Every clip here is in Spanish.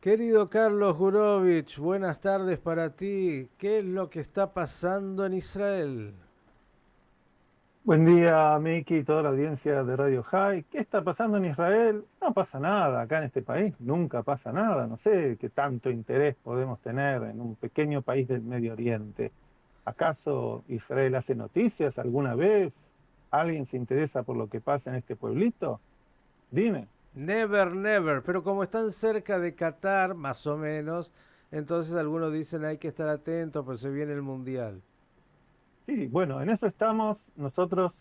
Querido Carlos Gurovich, buenas tardes para ti. ¿Qué es lo que está pasando en Israel? Buen día, Miki, y toda la audiencia de Radio High. ¿Qué está pasando en Israel? No pasa nada acá en este país, nunca pasa nada. No sé qué tanto interés podemos tener en un pequeño país del Medio Oriente. ¿Acaso Israel hace noticias alguna vez? ¿Alguien se interesa por lo que pasa en este pueblito? Dime. Never, never. Pero como están cerca de Qatar, más o menos, entonces algunos dicen hay que estar atentos, pues se viene el Mundial. Sí, bueno, en eso estamos. Nosotros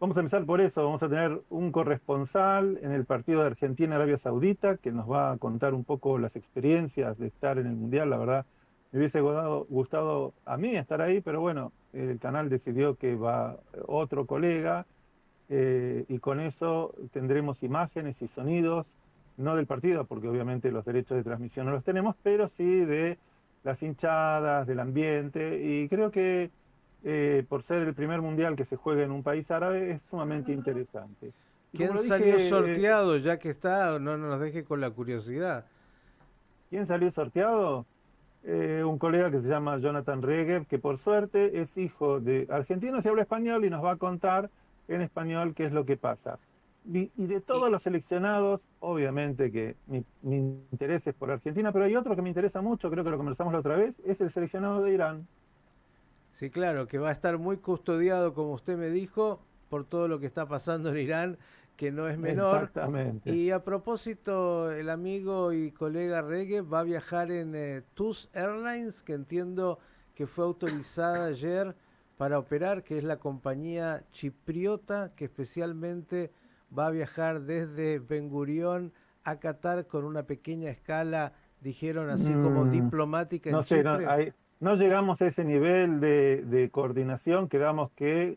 vamos a empezar por eso. Vamos a tener un corresponsal en el partido de Argentina-Arabia Saudita que nos va a contar un poco las experiencias de estar en el Mundial. La verdad, me hubiese gustado a mí estar ahí, pero bueno, el canal decidió que va otro colega y con eso tendremos imágenes y sonidos, no del partido, porque obviamente los derechos de transmisión no los tenemos, pero sí de las hinchadas, del ambiente, y creo que por ser el primer mundial que se juega en un país árabe es sumamente interesante. Y como ¿Quién lo salió dije, sorteado ya que está? No nos deje con la curiosidad. ¿quién salió sorteado? Un colega que se llama Jonathan Regev, que por suerte es hijo de argentinos y habla español y nos va a contar en español qué es lo que pasa. Y de Y, todos los seleccionados, obviamente que mi interés es por Argentina, pero hay otro que me interesa mucho, creo que lo conversamos la otra vez, es el seleccionado de Irán. sí, claro, que va a estar muy custodiado, como usted me dijo, por todo lo que está pasando en Irán, que no es menor. Exactamente. Y a propósito, el amigo y colega Reggae va a viajar en TUS Airlines, que entiendo que fue autorizada ayer para operar, que es la compañía chipriota que especialmente va a viajar desde Ben Gurión a Qatar con una pequeña escala, dijeron así como Mm, diplomática en no sé, no, Chipre. no llegamos a ese nivel de coordinación, quedamos que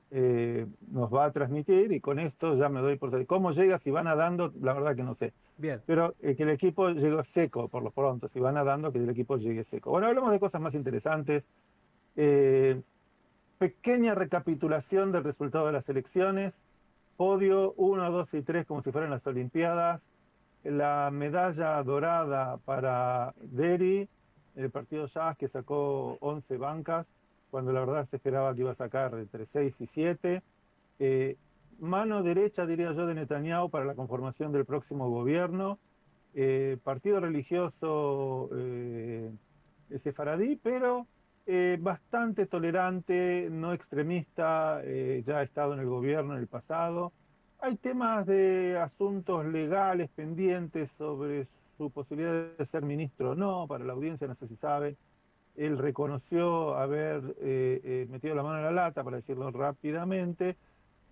nos va a transmitir y con esto ya me doy por satisfecho. ¿Cómo llega? Si van nadando, la verdad que no sé. Bien, Pero que el equipo llegó seco, por lo pronto, si va nadando, que el equipo llegue seco. Bueno, hablemos de cosas más interesantes. Eh, Pequeña recapitulación del resultado de las elecciones. Podio 1, 2 y 3 como si fueran las Olimpiadas. La medalla dorada para Deri, el partido Jazz que sacó 11 bancas, cuando la verdad se esperaba que iba a sacar entre 6 y 7. Eh, Mano derecha, diría yo, de Netanyahu para la conformación del próximo gobierno. Partido religioso sefaradí, pero bastante tolerante, no extremista, ya ha estado en el gobierno en el pasado. Hay temas de asuntos legales pendientes sobre su posibilidad de ser ministro o no, para la audiencia no sé si sabe. Él reconoció haber metido la mano en la lata, para decirlo rápidamente,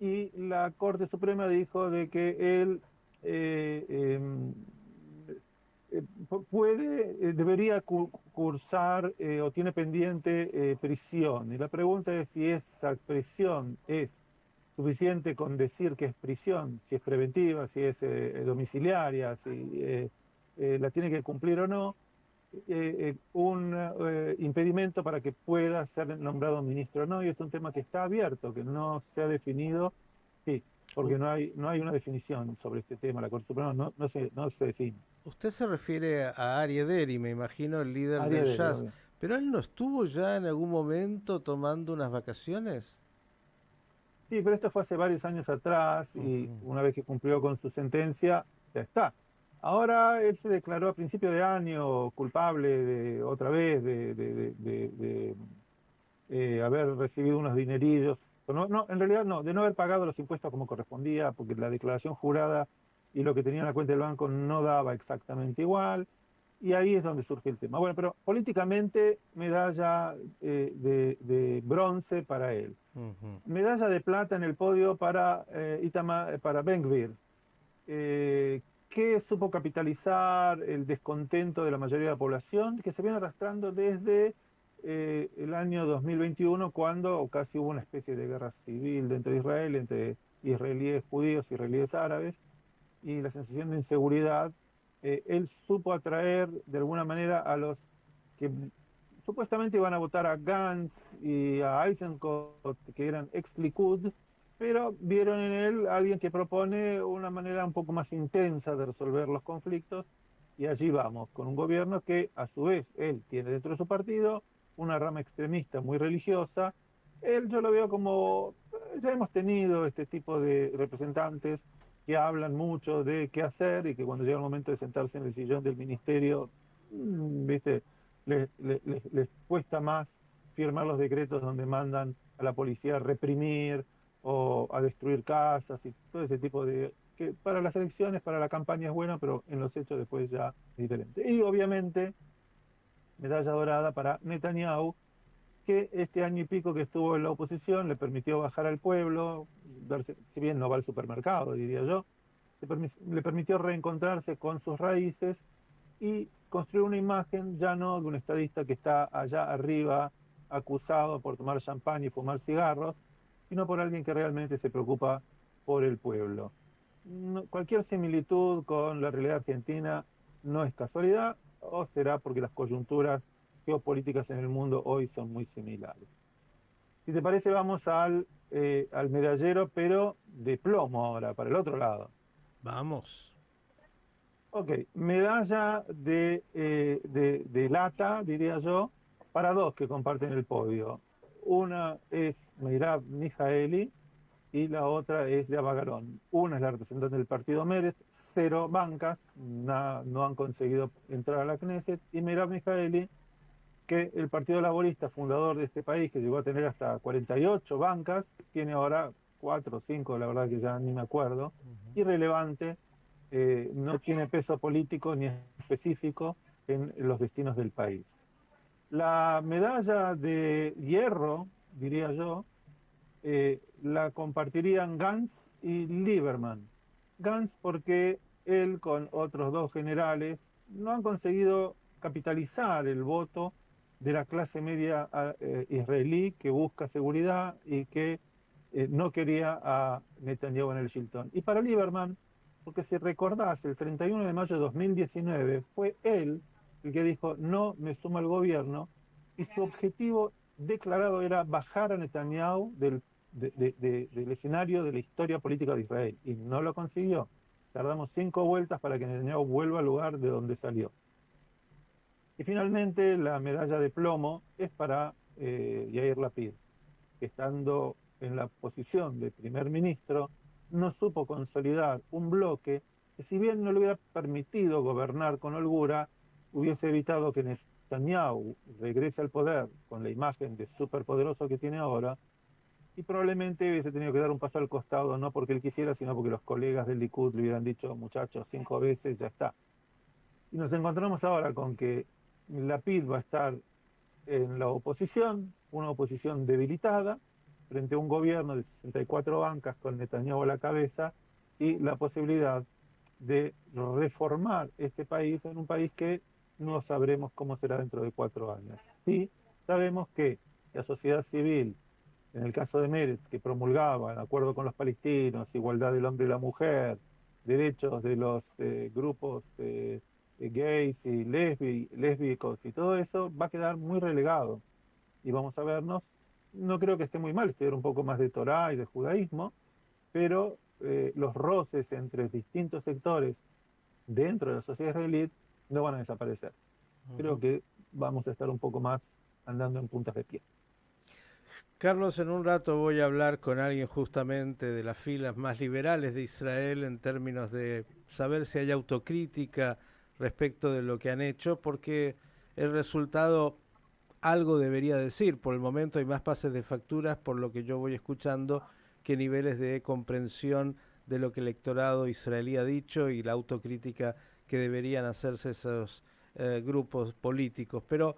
y la Corte Suprema dijo de que él eh, eh, debería cursar o tiene pendiente prisión. Y la pregunta es si esa prisión es suficiente con decir que es prisión, si es preventiva, si es domiciliaria, si la tiene que cumplir o no, un impedimento para que pueda ser nombrado ministro o no, y es un tema que está abierto, que no se ha definido, sí, porque no hay una definición sobre este tema, la Corte Suprema no se define. usted se refiere a Arie Deri, me imagino, el líder del Área de, jazz, pero él no estuvo ya en algún momento tomando unas vacaciones. Sí, pero esto fue hace varios años atrás y Ujú. una vez que cumplió con su sentencia, ya está. Ahora él se declaró a principio de año culpable de otra vez de haber recibido unos dinerillos. No, no, en realidad no, de no haber pagado los impuestos como correspondía, porque la declaración jurada y lo que tenía en la cuenta del banco no daba exactamente igual. Y ahí es donde surge el tema. Bueno, pero políticamente medalla de bronce para él. Ujú. Medalla de plata en el podio para para Ben-Gvir, que supo capitalizar el descontento de la mayoría de la población, que se viene arrastrando desde el año 2021, cuando casi hubo una especie de guerra civil dentro de Israel, entre israelíes judíos y israelíes árabes, y la sensación de inseguridad. Él supo atraer de alguna manera a los que supuestamente iban a votar a Gantz y a Eisenkot, que eran ex Likud, pero vieron en él a alguien que propone una manera un poco más intensa de resolver los conflictos y allí vamos, con un gobierno que a su vez él tiene dentro de su partido una rama extremista muy religiosa. Él yo lo veo como, ya hemos tenido este tipo de representantes que hablan mucho de qué hacer y que cuando llega el momento de sentarse en el sillón del ministerio, viste, les cuesta más firmar los decretos donde mandan a la policía a reprimir o a destruir casas y todo ese tipo de que para las elecciones, para la campaña es bueno, pero en los hechos después ya es diferente. Y obviamente, medalla dorada para Netanyahu, que este año y pico que estuvo en la oposición le permitió bajar al pueblo, verse, si bien no va al supermercado, diría yo, le permitió reencontrarse con sus raíces y construir una imagen ya no de un estadista que está allá arriba acusado por tomar champán y fumar cigarros, sino por alguien que realmente se preocupa por el pueblo. No, cualquier similitud con la realidad argentina no es casualidad o será porque las coyunturas geopolíticas en el mundo hoy son muy similares. Si te parece, vamos al medallero, pero de plomo ahora, para el otro lado. Vamos. Ok, medalla de lata, diría yo, para dos que comparten el podio. Una es Meirab Mijaeli y la otra es de Avagarón. Una es la representante del partido Meretz, cero bancas, no han conseguido entrar a la Knesset, y Meirab Mijaeli, que el Partido Laborista, fundador de este país, que llegó a tener hasta 48 bancas, tiene ahora 4 o 5, la verdad que ya ni me acuerdo, irrelevante, no tiene peso político ni específico en los destinos del país. La medalla de hierro, diría yo, la compartirían Gantz y Lieberman. Gantz porque él con otros dos generales no han conseguido capitalizar el voto de la clase media israelí que busca seguridad y que no quería a Netanyahu en el Shilton. Y para Lieberman, porque si recordás, el 31 de mayo de 2019 fue él el que dijo no me sumo al gobierno y su objetivo declarado era bajar a Netanyahu del escenario de la historia política de Israel y no lo consiguió. Tardamos 5 vueltas para que Netanyahu vuelva al lugar de donde salió. Y finalmente la medalla de plomo es para Yair Lapid, que estando en la posición de primer ministro no supo consolidar un bloque que si bien no le hubiera permitido gobernar con holgura, hubiese evitado que Netanyahu regrese al poder con la imagen de superpoderoso que tiene ahora y probablemente hubiese tenido que dar un paso al costado, no porque él quisiera, sino porque los colegas del Likud le hubieran dicho, muchachos, 5 veces, ya está. Y nos encontramos ahora con que Lapid va a estar en la oposición, una oposición debilitada, frente a un gobierno de 64 bancas con Netanyahu a la cabeza y la posibilidad de reformar este país en un país que no sabremos cómo será dentro de 4 años. Sí, sabemos que la sociedad civil, en el caso de Meretz, que promulgaba, en acuerdo con los palestinos, igualdad del hombre y la mujer, derechos de los grupos gays y lésbicos y todo eso, va a quedar muy relegado. Y vamos a vernos, no creo que esté muy mal estudiar un poco más de Torá y de judaísmo, pero los roces entre distintos sectores dentro de la sociedad israelí no van a desaparecer. Creo que vamos a estar un poco más andando en puntas de pie. Carlos, en un rato voy a hablar con alguien justamente de las filas más liberales de Israel en términos de saber si hay autocrítica respecto de lo que han hecho, porque el resultado algo debería decir. Por el momento hay más pases de facturas, por lo que yo voy escuchando, que niveles de comprensión de lo que el electorado israelí ha dicho y la autocrítica que deberían hacerse esos grupos políticos. Pero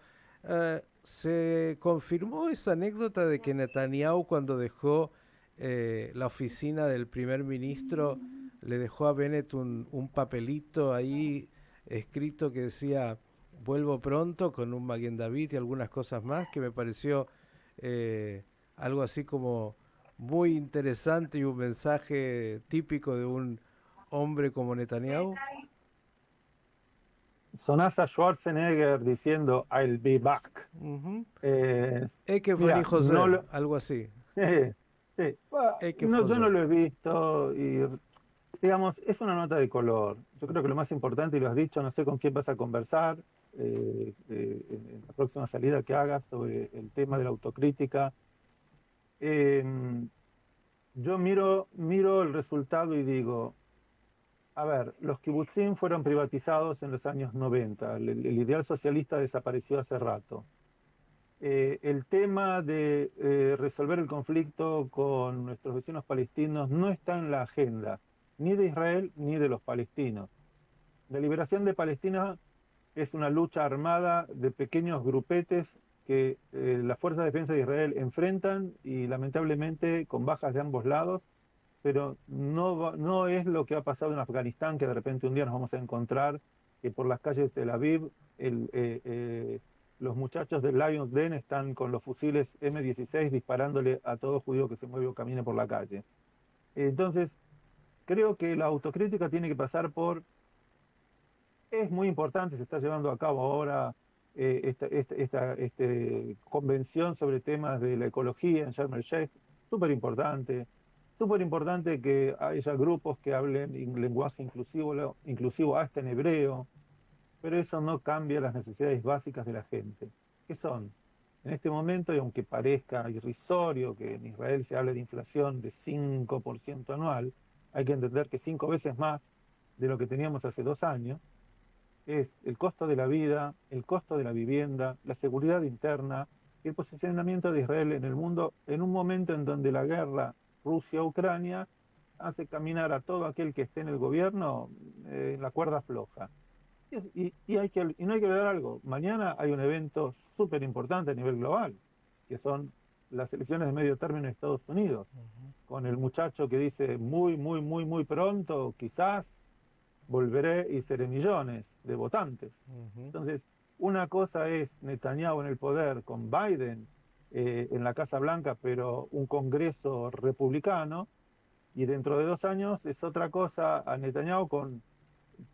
se confirmó esa anécdota de que Netanyahu, cuando dejó la oficina del primer ministro, le dejó a Bennett un papelito ahí escrito que decía vuelvo pronto, con un Maguen David y algunas cosas más, que me pareció algo así como muy interesante y un mensaje típico de un hombre como Netanyahu. Sonás a Schwarzenegger diciendo I'll be back. Uh-huh. Eh, Eke mira, no José, lo, algo así. sí, sí. Bueno, Eke no, yo no José. lo he visto y digamos, es una nota de color. Yo creo que lo más importante, y lo has dicho, no sé con quién vas a conversar en la próxima salida que hagas sobre el tema de la autocrítica. Eh, yo miro el resultado y digo, a ver, los kibutzim fueron privatizados en los años 90, el ideal socialista desapareció hace rato. El tema de resolver el conflicto con nuestros vecinos palestinos no está en la agenda, ni de Israel ni de los palestinos. La liberación de Palestina es una lucha armada de pequeños grupetes que las fuerzas de defensa de Israel enfrentan y lamentablemente con bajas de ambos lados, pero no es lo que ha pasado en Afganistán, que de repente un día nos vamos a encontrar que por las calles de Tel Aviv los muchachos del Lions Den están con los fusiles M16 disparándole a todo judío que se mueve o camine por la calle. Entonces, creo que la autocrítica tiene que pasar por... Es muy importante, se está llevando a cabo ahora esta convención sobre temas de la ecología en Sharm el Sheikh, súper importante que haya grupos que hablen en lenguaje inclusivo hasta en hebreo, pero eso no cambia las necesidades básicas de la gente, que son, en este momento, y aunque parezca irrisorio que en Israel se hable de inflación de 5% anual, hay que entender que 5 veces más de lo que teníamos hace 2 años, es el costo de la vida, el costo de la vivienda, la seguridad interna y el posicionamiento de Israel en el mundo en un momento en donde la guerra Rusia-Ucrania hace caminar a todo aquel que esté en el gobierno en la cuerda floja. Y no hay que olvidar algo, mañana hay un evento súper importante a nivel global, que son las elecciones de medio término en Estados Unidos, con el muchacho que dice muy pronto, quizás, volveré y seré millones de votantes. Entonces, una cosa es Netanyahu en el poder con Biden en la Casa Blanca, pero un Congreso republicano, y dentro de 2 años es otra cosa a Netanyahu con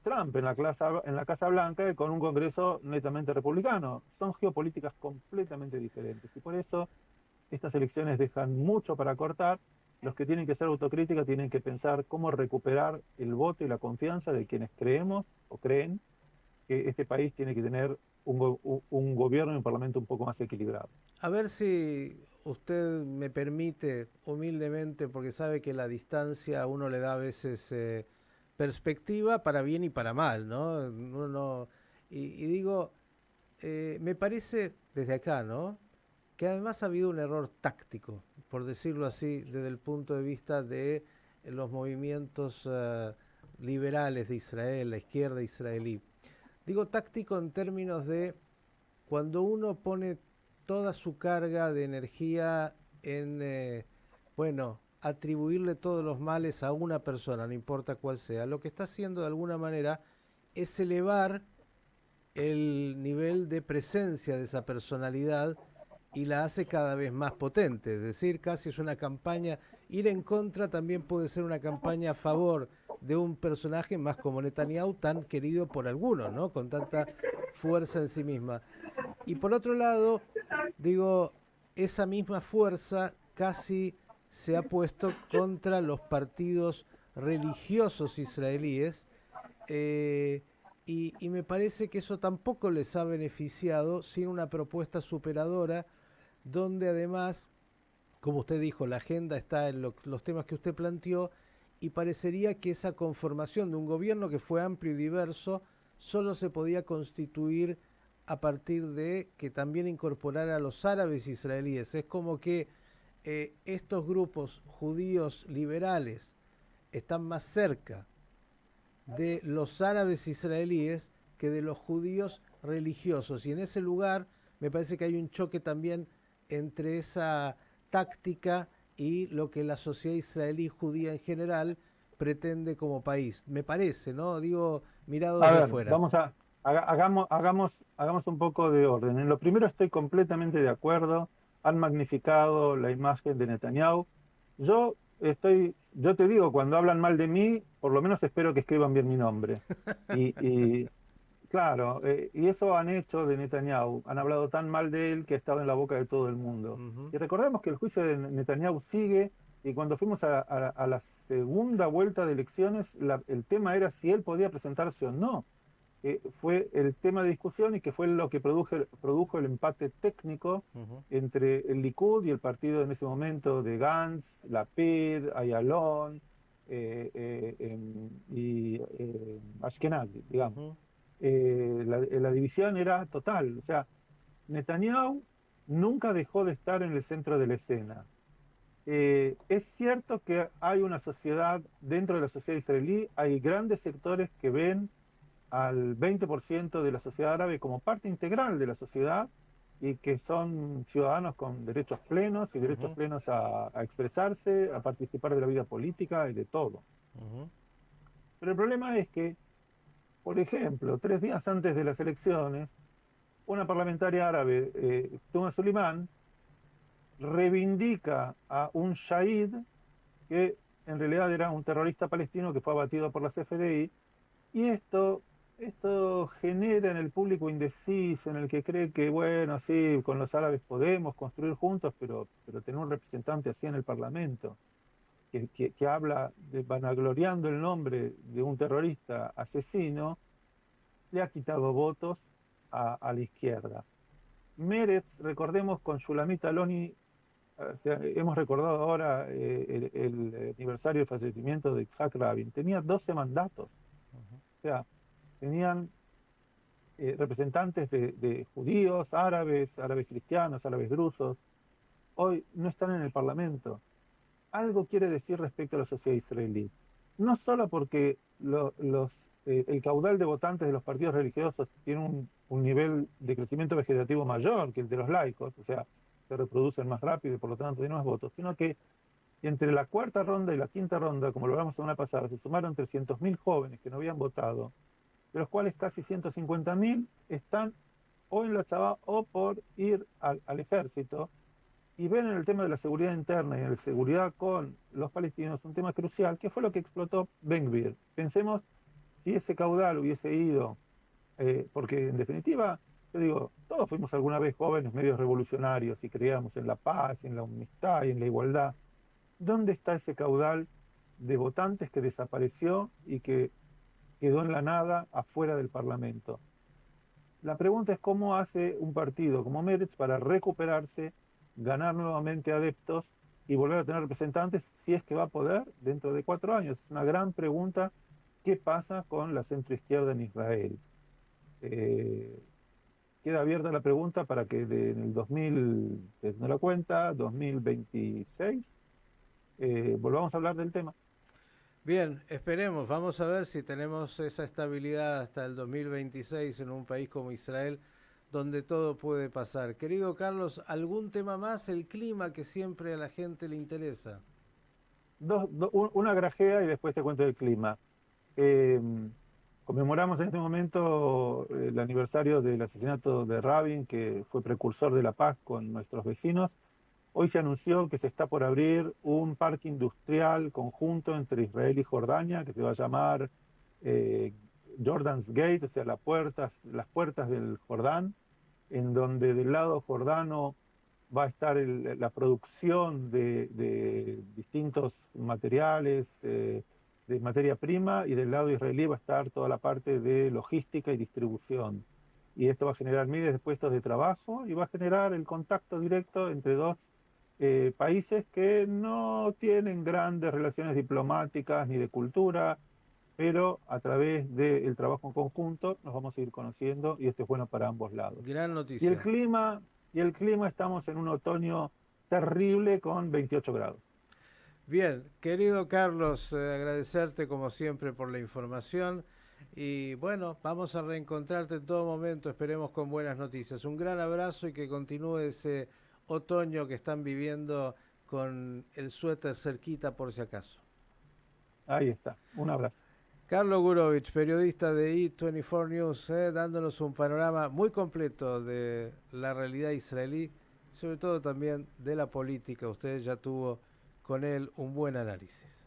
Trump en la Casa Blanca y con un Congreso netamente republicano. Son geopolíticas completamente diferentes y por eso estas elecciones dejan mucho para cortar. Los que tienen que hacer autocrítica tienen que pensar cómo recuperar el voto y la confianza de quienes creemos o creen que este país tiene que tener un gobierno y un parlamento un poco más equilibrado. A ver si usted me permite humildemente, porque sabe que la distancia a uno le da a veces perspectiva para bien y para mal, ¿no? Y digo, me parece desde acá, ¿no? Que además ha habido un error táctico, por decirlo así, desde el punto de vista de los movimientos liberales de Israel, la izquierda israelí. Digo táctico en términos de cuando uno pone toda su carga de energía en, bueno, atribuirle todos los males a una persona, no importa cuál sea, lo que está haciendo de alguna manera es elevar el nivel de presencia de esa personalidad y la hace cada vez más potente. Es decir, casi es una campaña, ir en contra también puede ser una campaña a favor de un personaje más como Netanyahu, tan querido por algunos, ¿no? Con tanta fuerza en sí misma. Y por otro lado, digo, esa misma fuerza casi se ha puesto contra los partidos religiosos israelíes y me parece que eso tampoco les ha beneficiado sin una propuesta superadora donde además, como usted dijo, la agenda está en los temas que usted planteó y parecería que esa conformación de un gobierno que fue amplio y diverso solo se podía constituir a partir de que también incorporara a los árabes israelíes. Es como que estos grupos judíos liberales están más cerca de los árabes israelíes que de los judíos religiosos. Y en ese lugar me parece que hay un choque también entre esa táctica y lo que la sociedad israelí judía en general pretende como país. Me parece, ¿no? Digo, mirado A desde ver, afuera. hagamos un poco de orden. En lo primero estoy completamente de acuerdo. Han magnificado la imagen de Netanyahu. Yo te digo, cuando hablan mal de mí, por lo menos espero que escriban bien mi nombre. Y claro, y eso han hecho de Netanyahu. Han hablado tan mal de él que ha estado en la boca de todo el mundo. Uh -huh. Y recordemos que el juicio de Netanyahu sigue y cuando fuimos a la segunda vuelta de elecciones, el tema era si él podía presentarse o no. Fue el tema de discusión y que fue lo que produjo el empate técnico Ujú, entre el Likud y el partido en ese momento de Gantz, Lapid, Ayalon y Ashkenazi, digamos. ujú, La división era total, o sea, Netanyahu nunca dejó de estar en el centro de la escena. Es cierto que hay una sociedad, dentro de la sociedad israelí, hay grandes sectores que ven al 20% de la sociedad árabe como parte integral de la sociedad y que son ciudadanos con derechos plenos y derechos ujú, plenos a expresarse, a participar de la vida política y de todo. ujú, Pero el problema es que, por ejemplo, 3 días antes de las elecciones, una parlamentaria árabe, Tuma Suleiman, reivindica a un shahid que en realidad era un terrorista palestino que fue abatido por la CFDI. Y esto genera en el público indeciso, en el que cree que, bueno, sí, con los árabes podemos construir juntos, pero tener un representante así en el Parlamento, que habla vanagloriando el nombre de un terrorista asesino, le ha quitado votos a la izquierda. Meretz, recordemos con Shulamit Aloni, o sea, hemos recordado ahora el aniversario del fallecimiento de Yitzhak Rabin, tenía 12 mandatos, o sea, tenían representantes de judíos, árabes, árabes cristianos, árabes drusos, hoy no están en el Parlamento. Algo quiere decir respecto a la sociedad israelí. No solo porque el caudal de votantes de los partidos religiosos tiene un nivel de crecimiento vegetativo mayor que el de los laicos, o sea, se reproducen más rápido y por lo tanto tienen más votos, sino que entre la cuarta ronda y la quinta ronda, como lo hablamos la semana pasada, se sumaron 300.000 jóvenes que no habían votado, de los cuales casi 150.000 están o en la Chabá o por ir al ejército, y ven en el tema de la seguridad interna y en la seguridad con los palestinos un tema crucial, que fue lo que explotó Ben Gvir. Pensemos si ese caudal hubiese ido, porque en definitiva, yo digo, todos fuimos alguna vez jóvenes medios revolucionarios y creíamos en la paz, en la amistad y en la igualdad. ¿Dónde está ese caudal de votantes que desapareció y que quedó en la nada afuera del Parlamento? La pregunta es cómo hace un partido como Meretz para recuperarse, ganar nuevamente adeptos y volver a tener representantes, si es que va a poder dentro de 4 años. Es una gran pregunta. ¿Qué pasa con la centroizquierda en Israel? Eh, Queda abierta la pregunta para que en el 2000, no la cuenta, 2026, volvamos a hablar del tema. bien, esperemos, vamos a ver si tenemos esa estabilidad hasta el 2026 en un país como Israel, donde todo puede pasar. Querido Carlos, ¿algún tema más? El clima que siempre a la gente le interesa. Una grajea y después te cuento del clima. Eh, Conmemoramos en este momento el aniversario del asesinato de Rabin, que fue precursor de la paz con nuestros vecinos. Hoy se anunció que se está por abrir un parque industrial conjunto entre Israel y Jordania, que se va a llamar eh, Jordan's Gate, o sea, las puertas del Jordán, en donde del lado jordano va a estar la producción de distintos materiales, de materia prima, y del lado israelí va a estar toda la parte de logística y distribución. Y esto va a generar miles de puestos de trabajo y va a generar el contacto directo entre dos países que no tienen grandes relaciones diplomáticas ni de cultura, pero a través del trabajo en conjunto nos vamos a ir conociendo y esto es bueno para ambos lados. Gran Y el noticia. clima, y el clima estamos en un otoño terrible con 28 grados. Bien, querido Carlos, agradecerte como siempre por la información y bueno, vamos a reencontrarte en todo momento, esperemos con buenas noticias. Un gran abrazo y que continúe ese otoño que están viviendo con el suéter cerquita por si acaso. Ahí está. Un abrazo. Carlos Gurovich, periodista de E24 News, dándonos un panorama muy completo de la realidad israelí, sobre todo también de la política. Usted ya tuvo con él un buen análisis.